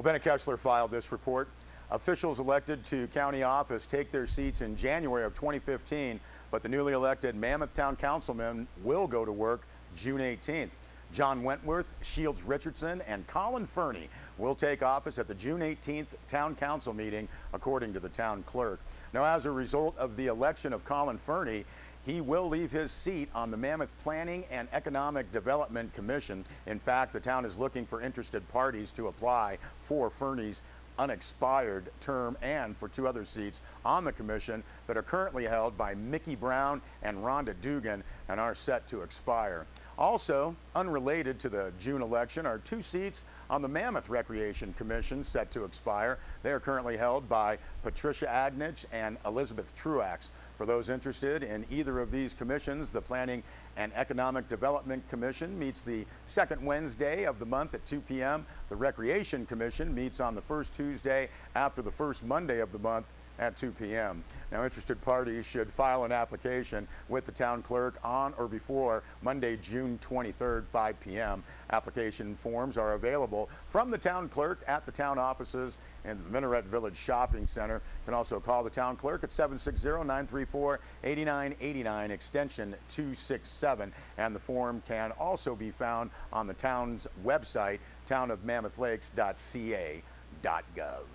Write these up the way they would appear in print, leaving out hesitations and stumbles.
Well, Bennett Kessler filed this report. Officials elected to county office take their seats in January of 2015, but the newly elected Mammoth Town Councilmen will go to work June 18th. John Wentworth, Shields Richardson, and Colin Fernie will take office at the June 18th Town Council meeting, according to the town clerk. Now, as a result of the election of Colin Fernie, he will leave his seat on the Mammoth Planning and Economic Development Commission. In fact, the town is looking for interested parties to apply for Fernie's unexpired term and for two other seats on the commission that are currently held by Mickey Brown and Rhonda Dugan and are set to expire. Also, unrelated to the June election are two seats on the Mammoth Recreation Commission set to expire. They are currently held by Patricia Agnich and Elizabeth Truax. For those interested in either of these commissions, the Planning and Economic Development Commission meets the second Wednesday of the month at 2 p.m. The Recreation Commission meets on the first Tuesday after the first Monday of the month at 2 p.m. Now, interested parties should file an application with the town clerk on or before Monday, June 23rd, 5 p.m. Application forms are available from the town clerk at the town offices in the Minaret Village Shopping Center. You can also call the town clerk at 760-934-8989, extension 267. And the form can also be found on the town's website, townofmammoth.ca.gov.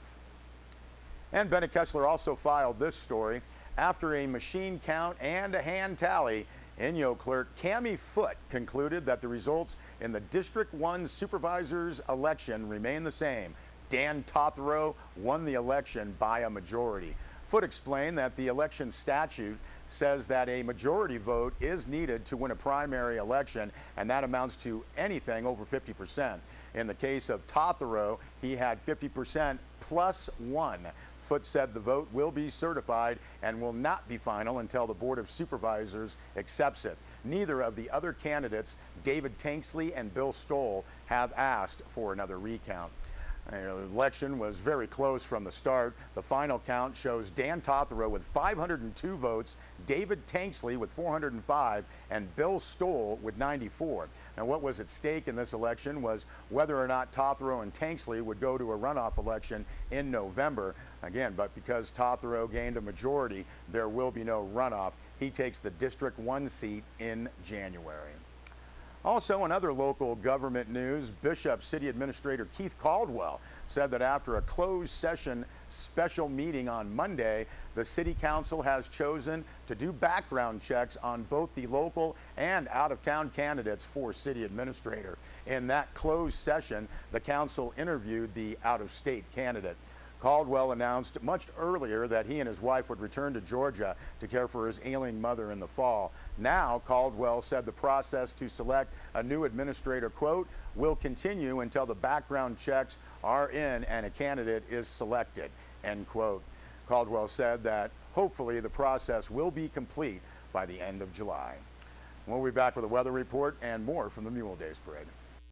And Bennett Kessler also filed this story. After a machine count and a hand tally, Inyo clerk Cammie Foote concluded that the results in the District 1 Supervisor's election remain the same. Dan Totherow won the election by a majority. Foote explained that the election statute says that a majority vote is needed to win a primary election, and that amounts to anything over 50%. In the case of Totherow, he had 50% plus one. Foote said the vote will be certified and will not be final until the Board of Supervisors accepts it. Neither of the other candidates, David Tanksley and Bill Stoll, have asked for another recount. The election was very close from the start. The final count shows Dan Totherow with 502 votes, David Tanksley with 405, and Bill Stoll with 94. Now, what was at stake in this election was whether or not Totherow and Tanksley would go to a runoff election in November. Again, but because Totherow gained a majority, there will be no runoff. He takes the District 1 seat in January. Also, in other local government news, Bishop City Administrator Keith Caldwell said that after a closed session special meeting on Monday, the City Council has chosen to do background checks on both the local and out-of-town candidates for City Administrator. In that closed session, the council interviewed the out-of-state candidate. Caldwell announced much earlier that he and his wife would return to Georgia to care for his ailing mother in the fall. Now, Caldwell said the process to select a new administrator, quote, will continue until the background checks are in and a candidate is selected, end quote. Caldwell said that hopefully the process will be complete by the end of July. We'll be back with a weather report and more from the Mule Days Parade.